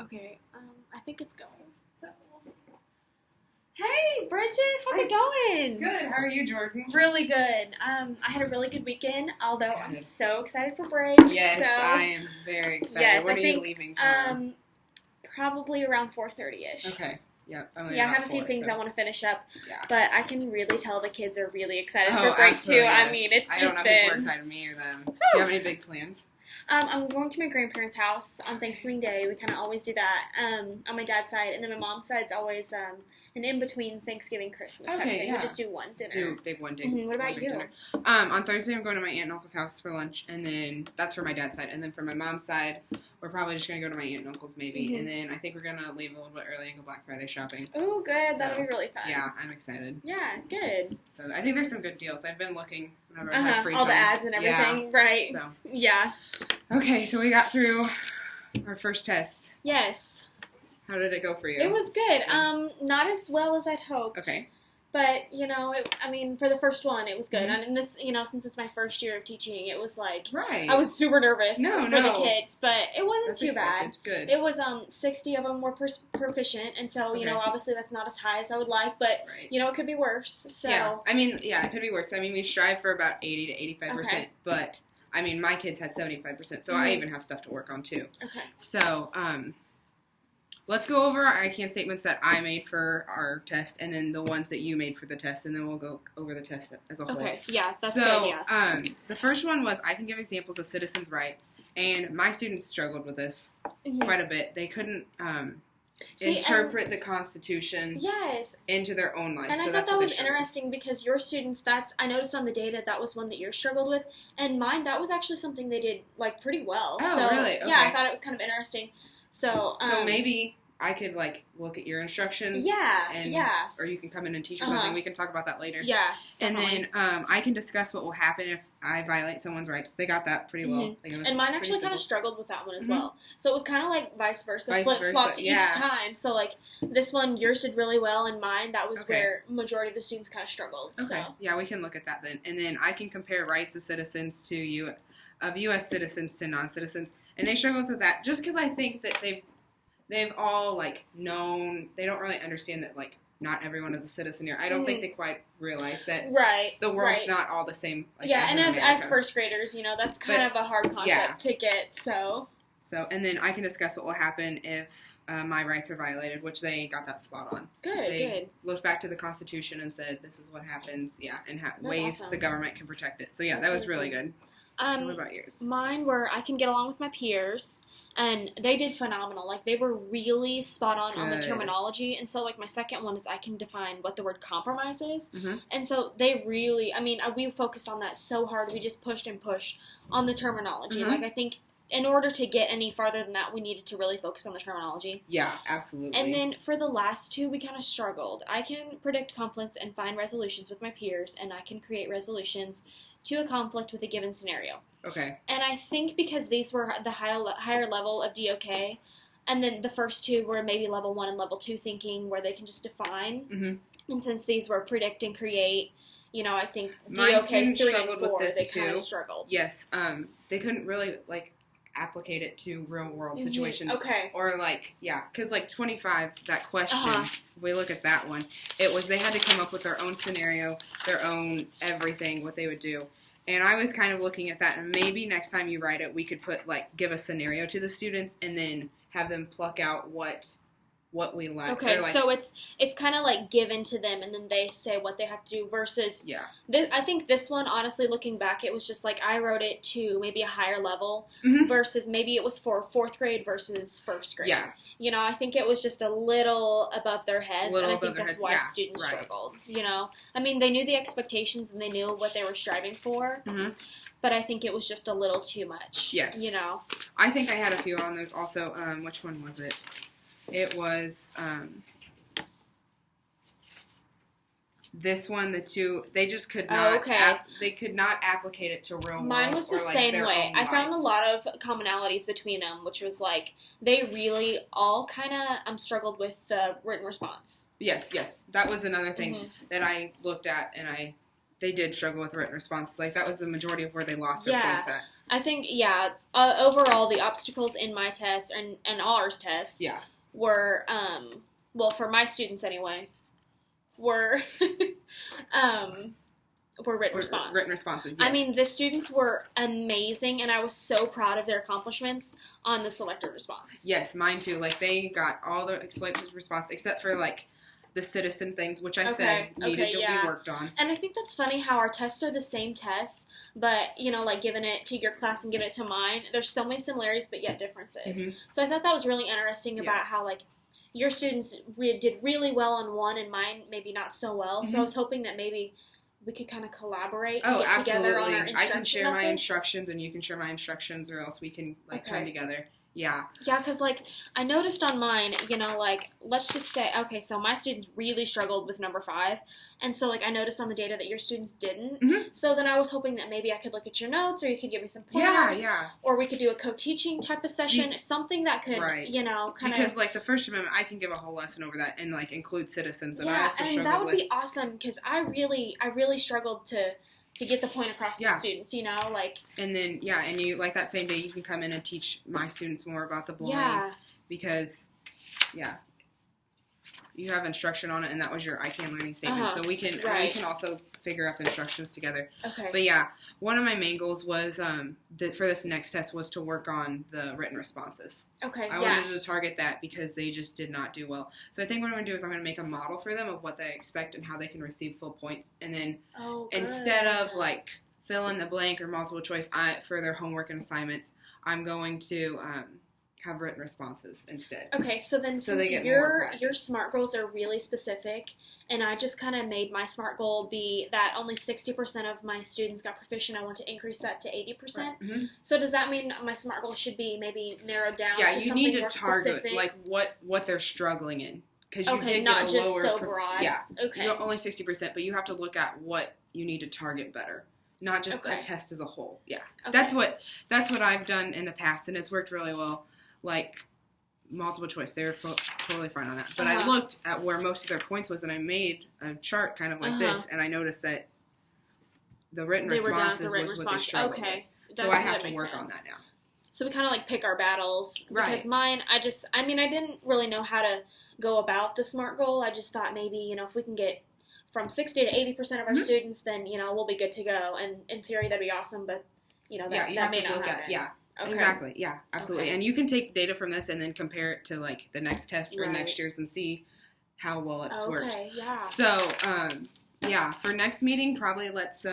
Okay, I think it's going. So we'll see. Hey, Bridgett, how's it going? Good. How are you, Jordan? Really good. I had a really good weekend, although I'm so excited for break. Yes, so, I am very excited. Yes, when I are think, you leaving tomorrow? Probably around 4:30ish. Okay. Yep. I have a few things I want to finish up, yeah. But I can really tell the kids are really excited for break absolutely, too. Yes. I mean, it's just I don't know been. if it's more excited me or them. Do you have any big plans? I'm going to my grandparents' house on Thanksgiving Day. We kind of always do that on my dad's side, and then my mom's side's always an in-between Thanksgiving, Christmas type of thing. Yeah. We just do one dinner. Do big one day. What about you? Dinner. On Thursday, I'm going to my aunt and uncle's house for lunch, and then that's for my dad's side. And then for my mom's side, we're probably just going to go to my aunt and uncle's maybe. And then I think we're going to leave a little bit early and go Black Friday shopping. Oh, good. So, that'll be really fun. Yeah, I'm excited. Yeah, good. So I think there's some good deals. I've been looking whenever I have free time. All the ads and everything, right? So. Yeah. Okay, so we got through our first test. Yes. How did it go for you? It was good. Not as well as I'd hoped. Okay. But, for the first one, it was good. And this, since it's my first year of teaching, it was like, right. I was super nervous for the kids, but it wasn't That's too expected. bad. Good. It was 60 of them were proficient, and so, obviously that's not as high as I would like, but, it could be worse. So yeah, it could be worse. We strive for about 80 to 85%, but, my kids had 75%, so I even have stuff to work on, too. Okay. So, let's go over our I can statements that I made for our test, and then the ones that you made for the test, and then we'll go over the test as a whole. Okay, yeah, that's good, yeah. The first one was, I can give examples of citizens' rights, and my students struggled with this quite a bit. They couldn't interpret the Constitution into their own lives. And I thought that was interesting because your students, I noticed on the data that was one that yours struggled with, and mine, that was actually something they did, pretty well. Oh, so, really? Okay. Yeah, I thought it was kind of interesting. So maybe I could, look at your instructions. Or you can come in and teach or something. We can talk about that later. Yeah, definitely. And then I can discuss what will happen if I violate someone's rights. They got that pretty well. And mine actually kind of struggled with that one as well. So it was kind of like vice versa, flip-flopped each time. So, this one, yours did really well, and mine, that was where majority of the students kind of struggled. Okay. So. Yeah, we can look at that then. And then I can compare rights of citizens of U.S. citizens to non-citizens. And they struggled with that just because I think that they've all, known, they don't really understand that, not everyone is a citizen here. I don't think they quite realize that the world's not all the same. And as first graders, that's kind of a hard concept to get, so. And then I can discuss what will happen if my rights are violated, which they got that spot on. Good. Looked back to the Constitution and said, this is what happens, and ways the government can protect it. So, that was really good. What about yours? Mine were, I can get along with my peers, and they did phenomenal. They were really spot on the terminology, and so, my second one is I can define what the word compromise is, and so they really, we focused on that so hard, we just pushed and pushed on the terminology. I think in order to get any farther than that, we needed to really focus on the terminology. Yeah, absolutely. And then for the last two, we kind of struggled. I can predict conflicts and find resolutions with my peers, and I can create resolutions to a conflict with a given scenario. Okay. And I think because these were the higher level of DOK, and then the first two were maybe level 1 and level 2 thinking, where they can just define. And since these were predict and create, I think DOK 3 and 4, they kind of struggled. Yes. They couldn't really, applicate it to real world situations. Okay. Or because 25, that question, we look at that one, it was they had to come up with their own scenario, their own everything, what they would do. And I was kind of looking at that, and maybe next time you write it, we could give a scenario to the students and then have them pluck out what we like. Okay, so it's kind of given to them, and then they say what they have to do versus... Yeah. I think this one, honestly, looking back, it was just I wrote it to maybe a higher level versus maybe it was for 4th grade versus 1st grade. Yeah. I think it was just a little above their heads, and I think that's why students struggled. They knew the expectations and they knew what they were striving for. But I think it was just a little too much. Yes. I think I had a few on those also. Which one was it? It was this one, the two, they just could not, they could not applicate it to real world. Mine was the same way. I found a lot of commonalities between them, which was they really all kind of struggled with the written response. Yes. That was another thing that I looked at, and they did struggle with written response. That was the majority of where they lost their points at. I think, overall, the obstacles in my test and ours tests were, well, for my students anyway, were written response. Written responses, yes. I mean, the students were amazing, and I was so proud of their accomplishments on the selected response. Yes, mine too. Like, they got all the selected response, except for, like, the citizen things, which I said needed to be worked on. And I think that's funny how our tests are the same tests, but, you know, like, giving it to your class and giving it to mine, there's so many similarities, but yet differences. Mm-hmm. So I thought that was really interesting about how, like, your students did really well on one and mine maybe not so well. Mm-hmm. So I was hoping that maybe we could kind of collaborate and get together on our instruction I can share methods. My instructions and you can share my instructions, or else we can, like, come together. Yeah. Yeah, because, like, I noticed on mine, you know, like, let's just say, okay, so my students really struggled with number 5. And so, like, I noticed on the data that your students didn't. Mm-hmm. So then I was hoping that maybe I could look at your notes, or you could give me some pointers. Yeah. Or we could do a co-teaching type of session, something that could, you know, kind of. Because, like, the First Amendment, I can give a whole lesson over that and, like, include citizens. And I also and that would be awesome, because I really struggled to get the point across to the students, you know, like. And then, and you, like, that same day, you can come in and teach my students more about the bullying. Because, you have instruction on it, and that was your I Can Learning Statement. So we can also figure out instructions together. Okay. But, one of my main goals was, for this next test, was to work on the written responses. Okay, I wanted to target that because they just did not do well. So I think what I'm going to do is I'm going to make a model for them of what they expect and how they can receive full points. And then instead of, like, fill in the blank or multiple choice for their homework and assignments, I'm going to have written responses instead. Okay, so then since your SMART goals are really specific, and I just kind of made my SMART goal be that only 60% of my students got proficient, I want to increase that to 80%. Right. Mm-hmm. So does that mean my SMART goal should be maybe narrowed down to something more specific? Yeah, you need to target, like, what they're struggling in. Because you did not get a just lower so broad. Yeah. Okay. You're only 60%, but you have to look at what you need to target better. Not just a test as a whole. Yeah. Okay. That's what I've done in the past, and it's worked really well. Like, multiple choice, they were totally fine on that. But I looked at where most of their points was, and I made a chart kind of like this, and I noticed that the written responses was what they struggled with. So I have to work on that now. So we kind of, like, pick our battles. Because mine, I didn't really know how to go about the SMART goal. I just thought maybe, you know, if we can get from 60 to 80% of our students, then, you know, we'll be good to go. And in theory, that'd be awesome, but, you know, that may not happen. Okay. Exactly. Yeah, absolutely. Okay. And you can take data from this and then compare it to, like, the next test or next year's and see how well it's worked. Okay, yeah. So, for next meeting, probably let's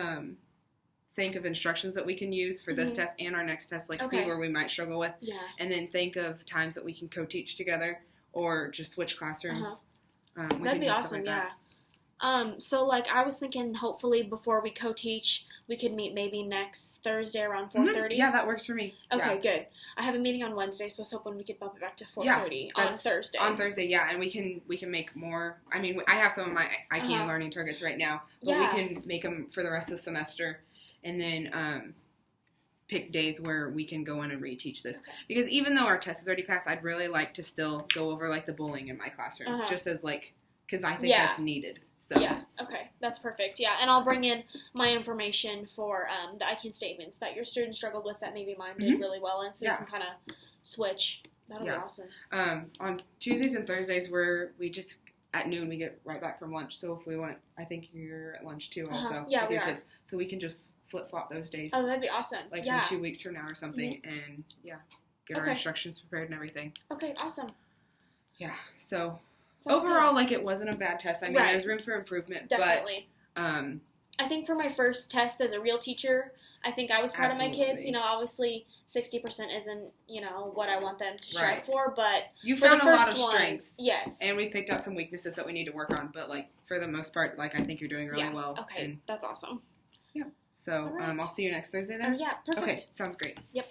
think of instructions that we can use for this test and our next test, like see where we might struggle with. Yeah. And then think of times that we can co-teach together or just switch classrooms. That'd be awesome, so, like, I was thinking hopefully before we co-teach, we could meet maybe next Thursday around 4:30. Mm-hmm. Yeah, that works for me. Okay, good. I have a meeting on Wednesday, so I was hoping we could bump it back to 4:30 on Thursday. On Thursday, and we can make more. I mean, I have some of my I Can Learning targets right now, but we can make them for the rest of the semester, and then pick days where we can go in and reteach this. Okay. Because even though our test is already passed, I'd really like to still go over, like, the bullying in my classroom, just as, like, because I think that's needed. So. Yeah, okay, that's perfect. Yeah, and I'll bring in my information for the I Can statements that your students struggled with that maybe mine did really well in, so you can kind of switch. That'll be awesome. On Tuesdays and Thursdays, we just, at noon, we get right back from lunch. So if we want, I think you're at lunch too also. Yeah, we are. Kids. So we can just flip-flop those days. Oh, that'd be awesome. Like from 2 weeks from now or something, and get our instructions prepared and everything. Okay, awesome. Yeah, so... Overall, like, it wasn't a bad test. I mean, there's room for improvement. Definitely. But, I think for my first test as a real teacher, I think I was proud of my kids. You know, obviously 60% isn't, you know, what I want them to strive for, but you found a lot of strengths. Yes. And we picked out some weaknesses that we need to work on, but, like, for the most part, like, I think you're doing really well. Okay, that's awesome. Yeah. So, I'll see you next Thursday then? Yeah, perfect. Okay, sounds great. Yep.